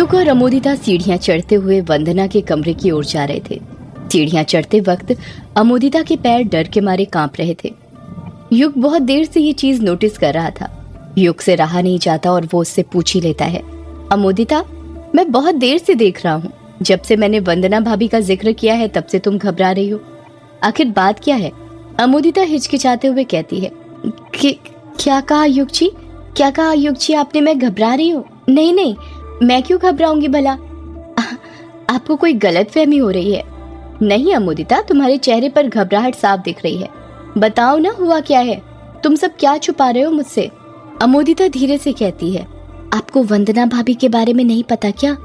युग और अमोदिता सीढ़ियां चढ़ते हुए वंदना के कमरे की ओर जा रहे थे। सीढ़ियां चढ़ते वक्त अमोदिता के पैर डर के मारे कांप रहे थे। युग बहुत देर से ये चीज नोटिस कर रहा था। युग से रहा नहीं जाता और वो उससे पूछ ही लेता है, अमोदिता, मैं बहुत देर से देख रहा हूँ। जब से मैंने वंदना भाभी का जिक्र किया है तब से तुम घबरा रही हो। आखिर बात क्या है? अमोदिता हिचकिचाते हुए कहती है। क्या कहा युग जी? क्या कहा युग जी आपने? मैं घबरा रही हूँ? नहीं नहीं, मैं क्यों घबराऊंगी भला? आपको कोई गलतफहमी हो रही है। नहीं अमोदिता, तुम्हारे चेहरे पर घबराहट साफ दिख रही है। बताओ ना, हुआ क्या है? तुम सब क्या छुपा रहे हो मुझसे? अमोदिता धीरे से कहती है, आपको वंदना भाभी के बारे में नहीं पता क्या?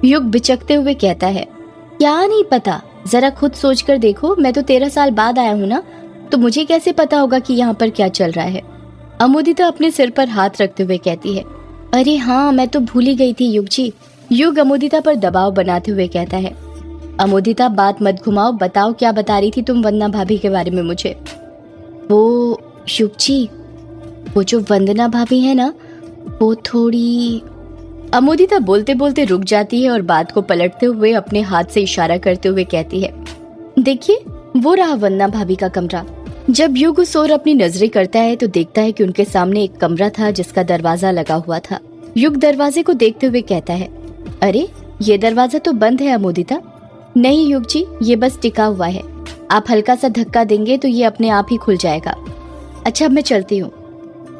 युग बिचकते हुए कहता है, क्या नहीं पता? जरा खुद सोच कर देखो, मैं तो 13 साल बाद आया हूँ ना, तो मुझे कैसे पता होगा कि यहाँ पर क्या चल रहा है? अमोदिता अपने सिर पर हाथ रखते हुए कहती है, अरे हाँ, मैं तो भूल ही गई थी युग जी। युग अमोदिता पर दबाव बनाते हुए कहता है, अमोदिता बात मत घुमाओ, बताओ क्या बता रही थी तुम वंदना भाभी के बारे में मुझे? वो युग जी, वो जो वंदना भाभी है ना, वो थोड़ी। अमोदिता बोलते बोलते रुक जाती है और बात को पलटते हुए अपने हाथ से इशारा करते हुए कहती है, देखिए वो रहा वंदना भाभी का कमरा। जब युग उस ओर अपनी नजरें करता है तो देखता है कि उनके सामने एक कमरा था जिसका दरवाजा लगा हुआ था। युग दरवाजे को देखते हुए कहता है, अरे ये दरवाजा तो बंद है अमोदिता। नहीं युग जी, ये बस टिका हुआ है। आप हल्का सा धक्का देंगे तो ये अपने आप ही खुल जाएगा। अच्छा, अब मैं चलती हूँ।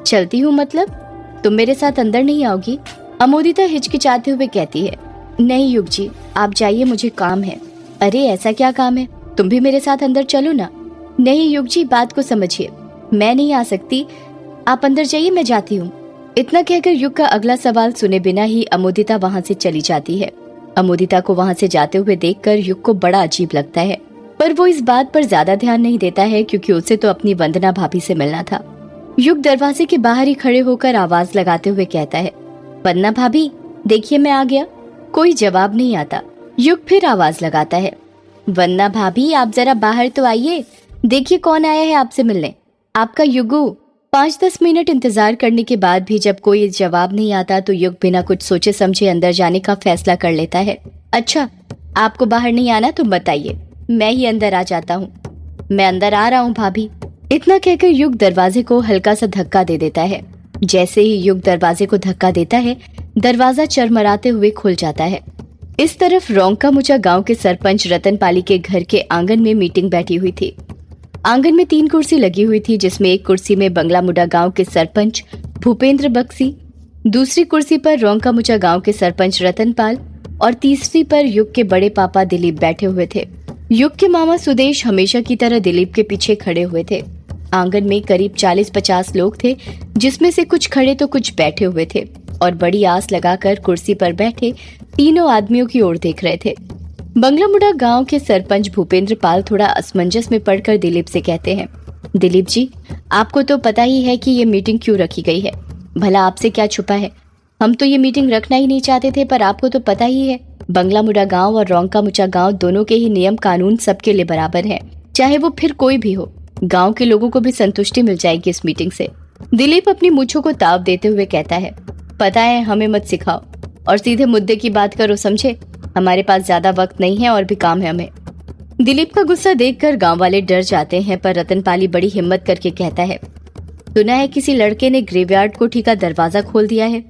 चलती हूँ मतलब? तुम मेरे साथ अंदर नहीं आओगी? अमोदिता हिचकिचाते हुए कहती है, नहीं युग जी, आप जाइए, मुझे काम है। अरे ऐसा क्या काम है? तुम भी मेरे साथ अंदर चलो ना। नहीं युग जी, बात को समझिए, मैं नहीं आ सकती, आप अंदर जाइए, मैं जाती हूँ। इतना कहकर युग का अगला सवाल सुने बिना ही अमोदिता वहाँ से चली जाती है। अमोदिता को वहाँ से जाते हुए देखकर युग को बड़ा अजीब लगता है, पर वो इस बात पर ज्यादा ध्यान नहीं देता है क्योंकि उसे तो अपनी वंदना भाभी से मिलना था। युग दरवाजे के बाहर ही खड़े होकर आवाज लगाते हुए कहता है, वंदना भाभी देखिए, मैं आ गया। कोई जवाब नहीं आता। युग फिर आवाज लगाता है, वंदना भाभी आप जरा बाहर तो आइए, देखिए कौन आया है आपसे मिलने, आपका युगू। 5-10 मिनट इंतजार करने के बाद भी जब कोई जवाब नहीं आता तो युग बिना कुछ सोचे समझे अंदर जाने का फैसला कर लेता है। अच्छा, आपको बाहर नहीं आना तो बताइए, मैं ही अंदर आ जाता हूँ। मैं अंदर आ रहा हूँ भाभी। इतना कहकर युग दरवाजे को हल्का सा धक्का दे देता है। जैसे ही युग दरवाजे को धक्का देता है, दरवाजा चरमराते हुए खुल जाता है। इस तरफ रोंका मुचा गांव के सरपंच रतन पाली के घर के आंगन में मीटिंग बैठी हुई थी। आंगन में 3 कुर्सी लगी हुई थी, जिसमें एक कुर्सी में बंगला मुडा गांव के सरपंच भूपेंद्र बक्सी, दूसरी कुर्सी पर रोंका मुचा गांव के सरपंच रतन पाल और तीसरी पर युग के बड़े पापा दिलीप बैठे हुए थे। युग के मामा सुदेश हमेशा की तरह दिलीप के पीछे खड़े हुए थे। आंगन में करीब 40-50 लोग थे, जिसमें से कुछ खड़े तो कुछ बैठे हुए थे और बड़ी आस लगाकर कुर्सी पर बैठे तीनों आदमियों की ओर देख रहे थे। बंगला मुडा गांव के सरपंच भूपेंद्र पाल थोड़ा असमंजस में पड़कर दिलीप से कहते हैं, दिलीप जी, आपको तो पता ही है कि ये मीटिंग क्यों रखी गई है। भला आपसे क्या छुपा है? हम तो ये मीटिंग रखना ही नहीं चाहते थे, पर आपको तो पता ही है, बंगला मुडा गांव और रोंका मुचा गांव दोनों के ही नियम कानून सबके लिए बराबर है, चाहे वो फिर कोई भी हो। गांव के लोगों को भी संतुष्टि मिल जाएगी इस मीटिंग से। दिलीप अपनी मूंछों को ताव देते हुए कहता है, पता है, हमें मत सिखाओ और सीधे मुद्दे की बात करो, समझे? हमारे पास ज्यादा वक्त नहीं है और भी काम है हमें। दिलीप का गुस्सा देखकर गांव वाले डर जाते हैं, पर रतन पाली बड़ी हिम्मत करके कहता है, सुना है किसी लड़के ने ग्रेवयार्ड कोठी का दरवाजा खोल दिया है।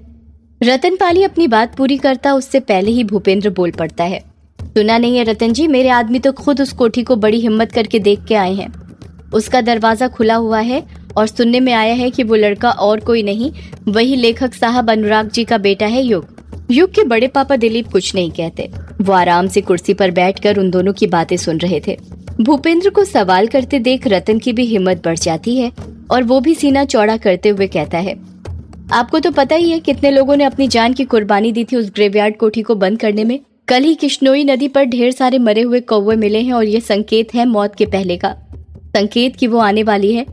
रतन पाली अपनी बात पूरी करता उससे पहले ही भूपेंद्र बोल पड़ता है, सुना नहीं है रतन जी, मेरे आदमी तो खुद उस कोठी को बड़ी हिम्मत करके देख के आए हैं। उसका दरवाजा खुला हुआ है और सुनने में आया है कि वो लड़का और कोई नहीं, वही लेखक साहब अनुराग जी का बेटा है युग। युग के बड़े पापा दिलीप कुछ नहीं कहते, वो आराम से कुर्सी पर बैठकर उन दोनों की बातें सुन रहे थे। भूपेंद्र को सवाल करते देख रतन की भी हिम्मत बढ़ जाती है और वो भी सीना चौड़ा करते हुए कहता है, आपको तो पता ही है कितने लोगों ने अपनी जान की कुर्बानी दी थी उस ग्रेवयार्ड कोठी को बंद करने में। कल ही किश्नोई नदी पर ढेर सारे मरे हुए कौवे मिले हैं और ये संकेत है मौत के पहले का, संकेत कि वो आने वाली है,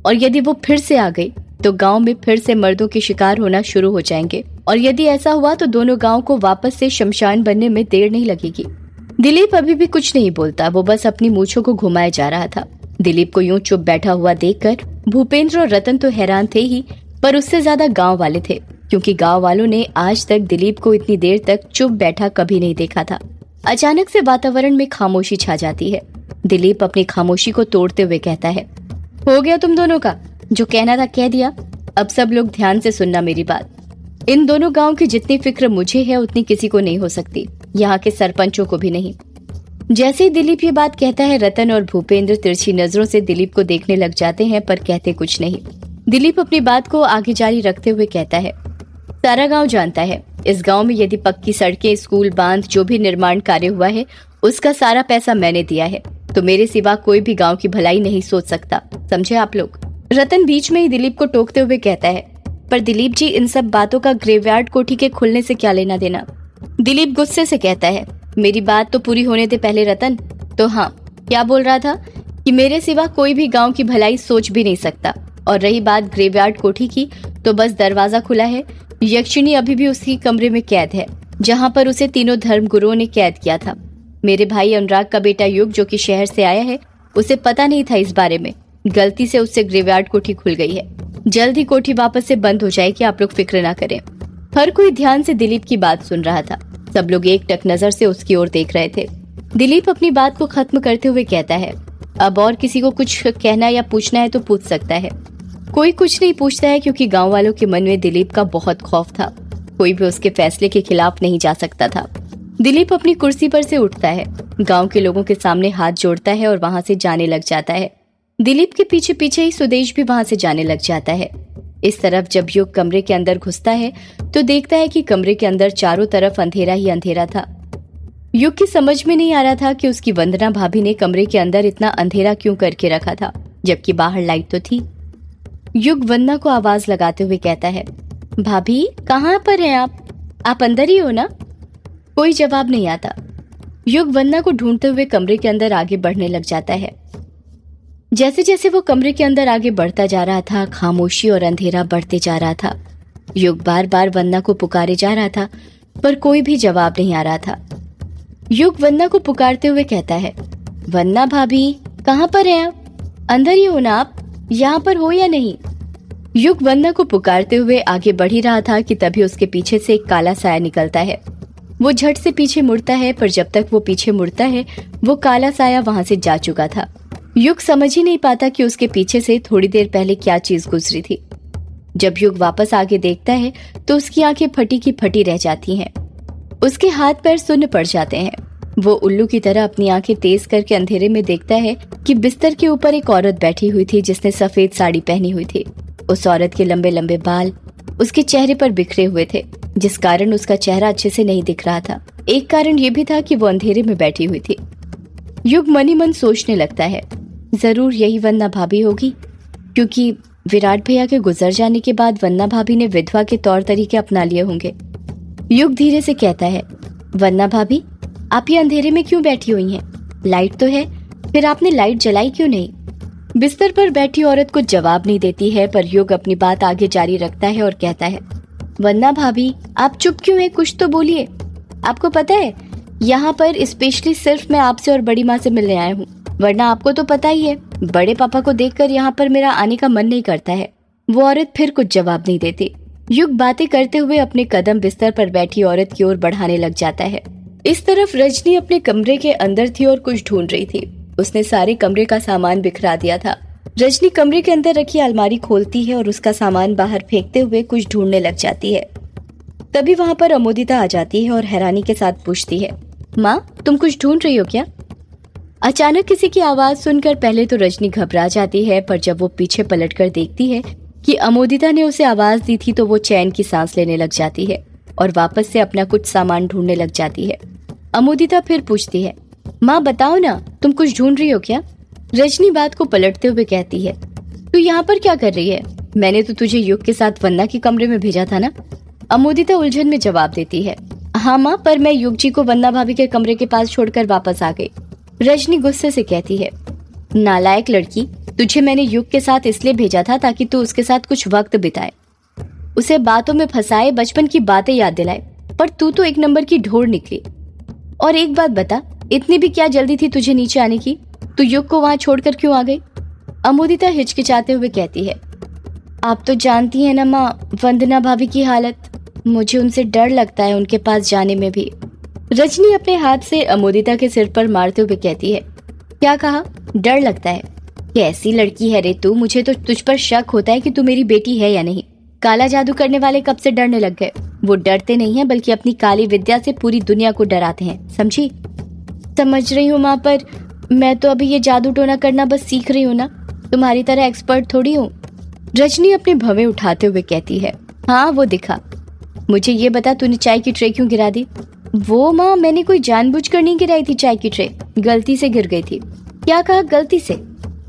और यदि वो फिर से आ गई तो गांव में फिर से मर्दों के शिकार होना शुरू हो जाएंगे, और यदि ऐसा हुआ तो दोनों गांव को वापस से शमशान बनने में देर नहीं लगेगी। दिलीप अभी भी कुछ नहीं बोलता, वो बस अपनी मूंछों को घुमाए जा रहा था। दिलीप को यूं चुप बैठा हुआ देखकर भूपेंद्र और रतन तो हैरान थे ही, पर उससे ज्यादा गांव वाले थे। क्योंकि गांव वालों ने आज तक दिलीप को इतनी देर तक चुप बैठा कभी नहीं देखा था। अचानक से वातावरण में खामोशी छा जाती है। दिलीप अपनी खामोशी को तोड़ते हुए कहता है, हो गया तुम दोनों का, जो कहना था कह दिया। अब सब लोग ध्यान से सुनना मेरी बात। इन दोनों गांव की जितनी फिक्र मुझे है उतनी किसी को नहीं हो सकती, यहाँ के सरपंचों को भी नहीं। जैसे ही दिलीप ये बात कहता है, रतन और भूपेंद्र तिरछी नजरों से दिलीप को देखने लग जाते हैं, पर कहते कुछ नहीं। दिलीप अपनी बात को आगे जारी रखते हुए कहता है, सारा गांव जानता है, इस गांव में यदि पक्की सड़कें, स्कूल, बांध, जो भी निर्माण कार्य हुआ है उसका सारा पैसा मैंने दिया है। तो मेरे सिवा कोई भी गांव की भलाई नहीं सोच सकता, समझे आप लोग। रतन बीच में ही दिलीप को टोकते हुए कहता है, पर दिलीप जी, इन सब बातों का ग्रेवयार्ड कोठी के खुलने से क्या लेना देना। दिलीप गुस्से से कहता है, मेरी बात तो पूरी होने दे पहले रतन। तो हाँ, क्या बोल रहा था कि मेरे सिवा कोई भी गांव की भलाई सोच भी नहीं सकता। और रही बात ग्रेवयार्ड कोठी की, तो बस दरवाजा खुला है। यक्षिणी अभी भी उसी कमरे में कैद है जहां पर उसे तीनों धर्मगुरुओं ने कैद किया था। मेरे भाई अनुराग का बेटा युग, जो कि शहर से आया है, उसे पता नहीं था इस बारे में। गलती से उससे ग्रेवयार्ड कोठी खुल गई है। जल्द ही कोठी वापस से बंद हो जाएगी, आप लोग फिक्र ना करें। हर कोई ध्यान से दिलीप की बात सुन रहा था। सब लोग एक टक नजर से उसकी ओर देख रहे थे। दिलीप अपनी बात को खत्म करते हुए कहता है, अब और किसी को कुछ कहना या पूछना है तो पूछ सकता है। कोई कुछ नहीं पूछता है, क्योंकि गांव वालों के मन में दिलीप का बहुत खौफ था। कोई भी उसके फैसले के खिलाफ नहीं जा सकता था। दिलीप अपनी कुर्सी पर से उठता है, गांव के लोगों के सामने हाथ जोड़ता है और वहां से जाने लग जाता है। दिलीप के पीछे पीछे ही सुदेश भी वहां से जाने लग जाता है। इस तरफ जब युग कमरे के अंदर घुसता है तो देखता है कि कमरे के अंदर चारों तरफ अंधेरा ही अंधेरा था। युग की समझ में नहीं आ रहा था कि उसकी वंदना भाभी ने कमरे के अंदर इतना अंधेरा क्यों करके रखा था, जबकि बाहर लाइट तो थी। युग वंदना को आवाज लगाते हुए कहता है, भाभी कहाँ पर हैं आप अंदर ही हो ना। कोई जवाब नहीं आता। युग वंदना को ढूंढते हुए कमरे के अंदर आगे बढ़ने लग जाता है। जैसे जैसे वो कमरे के अंदर आगे बढ़ता जा रहा था, खामोशी और अंधेरा बढ़ते जा रहा था। युग बार बार वंदना को पुकारे जा रहा था, पर कोई भी जवाब नहीं आ रहा था। युग वंदना को पुकारते हुए कहता है, वंदना भाभी कहाँ पर हैं आप? अंदर ही हो ना आप? यहाँ पर हो या नहीं? युग वंदना को पुकारते हुए आगे बढ़ ही रहा था कि तभी उसके पीछे से एक काला साया निकलता है। वो झट से पीछे मुड़ता है, पर जब तक वो पीछे मुड़ता है वो काला साया वहां से जा चुका था। युग समझ ही नहीं पाता कि उसके पीछे से थोड़ी देर पहले क्या चीज गुजरी थी। जब युग वापस आगे देखता है तो उसकी आंखें फटी की फटी रह जाती हैं। उसके हाथ पैर सुन्न पड़ जाते हैं। वो उल्लू की तरह अपनी आंखें तेज करके अंधेरे में देखता है कि बिस्तर के ऊपर एक औरत बैठी हुई थी जिसने सफेद साड़ी पहनी हुई थी। उस औरत के लंबे लंबे बाल उसके चेहरे पर बिखरे हुए थे, जिस कारण उसका चेहरा अच्छे से नहीं दिख रहा था। एक कारण ये भी था कि वो अंधेरे में बैठी हुई थी। युग मन ही मन सोचने लगता है, जरूर यही वंदना भाभी होगी, क्योंकि विराट भैया के गुजर जाने के बाद वंदना भाभी ने विधवा के तौर तरीके अपना लिए होंगे। युग धीरे से कहता है, वंदना भाभी आप ये अंधेरे में क्यों बैठी हुई हैं? लाइट तो है, फिर आपने लाइट जलाई क्यों नहीं? बिस्तर पर बैठी औरत कुछ जवाब नहीं देती है, पर युग अपनी बात आगे जारी रखता है और कहता है, वंदना भाभी आप चुप क्यों हैं? कुछ तो बोलिए। आपको पता है यहाँ पर स्पेशली सिर्फ मैं आपसे और बड़ी माँ से मिलने आया हूँ, वरना आपको तो पता ही है बड़े पापा को देखकर यहाँ पर मेरा आने का मन नहीं करता है। वो औरत फिर कुछ जवाब नहीं देती। युग बातें करते हुए अपने कदम बिस्तर पर बैठी औरत की ओर बढ़ाने लग जाता है। इस तरफ रजनी अपने कमरे के अंदर थी और कुछ ढूंढ रही थी। उसने सारे कमरे का सामान बिखरा दिया था। रजनी कमरे के अंदर रखी अलमारी खोलती है और उसका सामान बाहर फेंकते हुए कुछ ढूंढने लग जाती है। तभी वहाँ पर अमोदिता आ जाती है और हैरानी के साथ पूछती है, माँ तुम कुछ ढूंढ रही हो क्या? अचानक किसी की आवाज सुनकर पहले तो रजनी घबरा जाती है, पर जब वो पीछे पलटकर देखती है कि अमोदिता ने उसे आवाज दी थी तो वो चैन की सांस लेने लग जाती है और वापस से अपना कुछ सामान ढूंढने लग जाती है। अमोदिता फिर पूछती है, माँ बताओ ना तुम कुछ ढूंढ रही हो क्या? रजनी बात को पलटते हुए कहती है, तू यहाँ पर क्या कर रही है? मैंने तो तुझे युग के साथ वंदना के कमरे में भेजा था ना। अमोदिता उलझन में जवाब देती है, हाँ माँ, पर मैं युग जी को वंदना भाभी के कमरे के पास छोड़कर वापस आ गई। रजनी गुस्से से कहती है, नालायक लड़की, तुझे मैंने युग के साथ इसलिए भेजा था ताकि तू उसके साथ कुछ वक्त बिताए, उसे बातों में फंसाए, बचपन की बातें याद दिलाए, पर तू तो एक नंबर की ढोर निकली। और एक बात बता, इतनी भी क्या जल्दी थी तुझे नीचे आने की? तू युग को वहां छोड़कर क्यों आ गई? अमोदिता हिचकिचाते हुए कहती है, आप तो जानती हैं ना माँ, वंदना भाभी की हालत। मुझे उनसे डर लगता है उनके पास जाने में भी। रजनी अपने हाथ से अमोदिता के सिर पर मारते हुए कहती है, क्या कहा? डर लगता है? कैसी लड़की है रे तू? मुझे तो तुझ पर शक होता है कि तू मेरी बेटी है या नहीं। काला जादू करने वाले कब से डरने लग गए? वो डरते नहीं हैं बल्कि अपनी काली विद्या से पूरी दुनिया को डराते हैं, समझी? समझ रही हूँ माँ, पर मैं तो अभी ये जादू टोना करना बस सीख रही हूँ ना, तुम्हारी तरह एक्सपर्ट थोड़ी हूँ। रजनी अपने भवें उठाते हुए कहती है, हाँ वो दिखा। मुझे ये बता, तूने चाय की ट्रे क्यों गिरा दी? वो माँ, मैंने कोई जानबूझकर नहीं गिराई थी चाय की ट्रे, गलती से गिर गई थी। क्या कहा गलती से?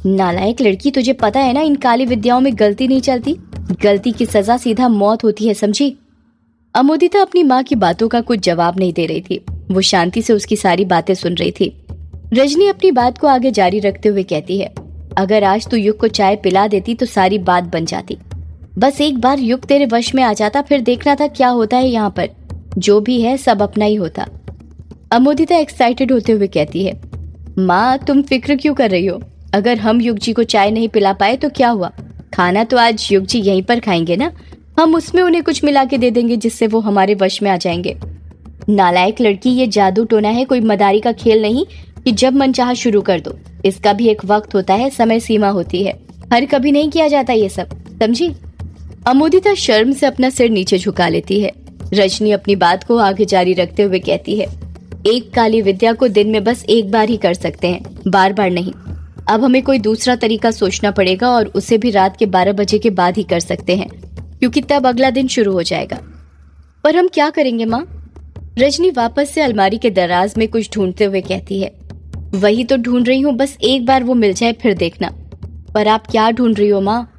नालायक लड़की, तुझे पता है ना इन काली विद्याओं में गलती नहीं चलती। गलती की सजा सीधा मौत होती है, समझी? अमोदिता अपनी माँ की बातों का कुछ जवाब नहीं दे रही थी। वो शांति से उसकी सारी बातें सुन रही थी। रजनी अपनी बात को आगे जारी रखते हुए कहती है, अगर आज तू युग को चाय पिला देती तो सारी बात बन जाती। बस एक बार युग तेरे वश में आ जाता, फिर देखना था क्या होता है यहाँ पर। जो भी है सब अपना ही होता। अमोदिता एक्साइटेड होते हुए कहती है, माँ तुम फिक्र क्यों कर रही हो? अगर हम युग जी को चाय नहीं पिला पाए तो क्या हुआ? खाना तो आज युग जी यहीं पर खाएंगे ना। हम उसमें उन्हें कुछ मिला के दे देंगे जिससे वो हमारे वश में आ जाएंगे। नालायक लड़की, ये जादू टोना है, कोई मदारी का खेल नहीं कि जब मन चाहा शुरू कर दो। इसका भी एक वक्त होता है, समय सीमा होती है। हर कभी नहीं किया जाता ये सब, समझी? अमोदिता शर्म से अपना सिर नीचे झुका लेती है। रजनी अपनी बात को आगे जारी रखते हुए कहती है, एक काली विद्या को दिन में बस एक बार ही कर सकते हैं, बार बार नहीं। अब हमें कोई दूसरा तरीका सोचना पड़ेगा और उसे भी रात के 12 बजे के बाद ही कर सकते हैं, क्योंकि तब अगला दिन शुरू हो जाएगा। पर हम क्या करेंगे माँ? रजनी वापस से अलमारी के दराज में कुछ ढूंढते हुए कहती है, वही तो ढूंढ रही हूँ, बस एक बार वो मिल जाए फिर देखना। पर आप क्या ढूंढ रही हो माँ?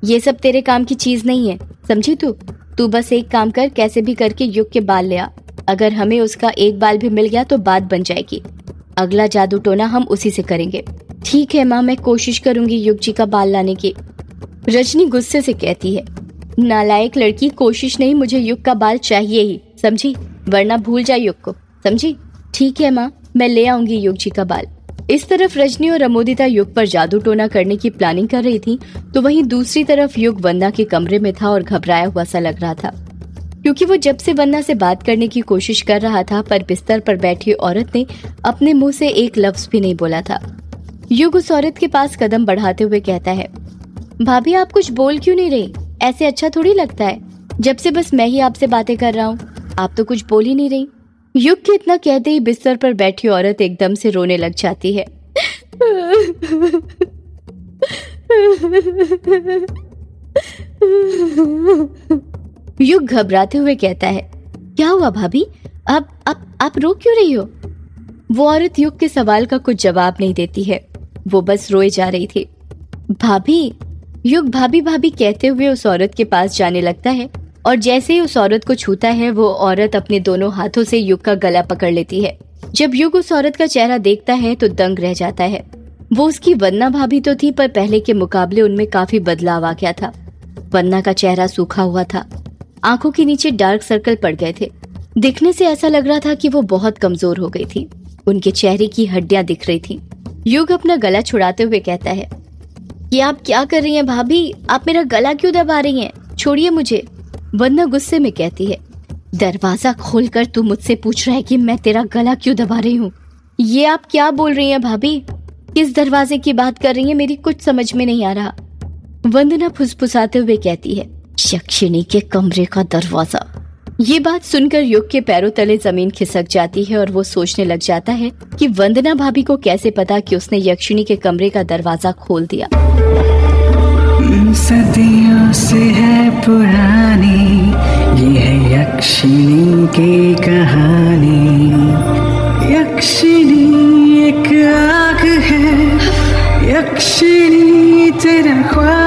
ये सब तेरे काम की चीज नहीं है, समझी? तू बस एक काम कर, कैसे भी करके युग के बाल ले आ। अगर हमें उसका एक बाल भी मिल गया तो बात बन जाएगी। अगला जादू टोना हम उसी से करेंगे। ठीक है माँ, मैं कोशिश करूंगी युग जी का बाल लाने की। रजनी गुस्से से कहती है, नालायक लड़की, कोशिश नहीं, मुझे युग का बाल चाहिए ही, समझी? वरना भूल जा युग को, समझी? ठीक है माँ, मैं ले आऊंगी युग जी का बाल। इस तरफ रजनी और अमोदिता युग पर जादू टोना करने की प्लानिंग कर रही थी, तो वहीं दूसरी तरफ युग वंदना के कमरे में था और घबराया हुआ सा लग रहा था, क्योंकि वो जब से वंदना से बात करने की कोशिश कर रहा था, पर बिस्तर पर बैठी औरत ने अपने मुंह से एक लफ्ज भी नहीं बोला था। युग उस औरत के पास कदम बढ़ाते हुए कहता है, भाभी आप कुछ बोल क्यों नहीं रही? ऐसे अच्छा थोड़ी लगता है, जब से बस मैं ही आपसे बातें कर रहा हूँ, आप तो कुछ बोल ही नहीं रही। युग के इतना कहते ही बिस्तर पर बैठी औरत एकदम से रोने लग जाती है। युग घबराते हुए कहता है, क्या हुआ भाभी? आप रो क्यों रही हो? वो औरत युग के सवाल का कुछ जवाब नहीं देती है, वो बस रोए जा रही थी। भाभी, युग भाभी भाभी कहते हुए उस औरत के पास जाने लगता है और जैसे ही उस औरत को छूता है, वो औरत अपने दोनों हाथों से युग का गला पकड़ लेती है। जब युग उस औरत का चेहरा देखता है तो दंग रह जाता है। वो उसकी वंदना भाभी तो थी, पर पहले के मुकाबले उनमें काफी बदलाव आ गया था। वंदना का चेहरा सूखा हुआ था, आंखों के नीचे डार्क सर्कल पड़ गए थे। दिखने से ऐसा लग रहा था कि वो बहुत कमजोर हो गई थी। उनके चेहरे की हड्डियां दिख रही थी। युग अपना गला छुड़ाते हुए कहता है, ये आप क्या कर रही हैं भाभी? आप मेरा गला क्यों दबा रही हैं? छोड़िए मुझे। वंदना गुस्से में कहती है, दरवाजा खोलकर तू मुझसे पूछ रहा है कि मैं तेरा गला क्यों दबा रही हूँ? ये आप क्या बोल रही हैं भाभी? किस दरवाजे की बात कर रही हैं? मेरी कुछ समझ में नहीं आ रहा। वंदना फुसफुसाते हुए कहती है, यक्षिणी के कमरे का दरवाजा। ये बात सुनकर युग के पैरों तले जमीन खिसक जाती है और वो सोचने लग जाता है कि वंदना भाभी को कैसे पता कि उसने यक्षिणी के कमरे का दरवाजा खोल दिया। सदियों से है पुरानी ये है यक्षिणी की कहानी। यक्षिणी एक आग है, यक्षिणी तेरा ख्वाब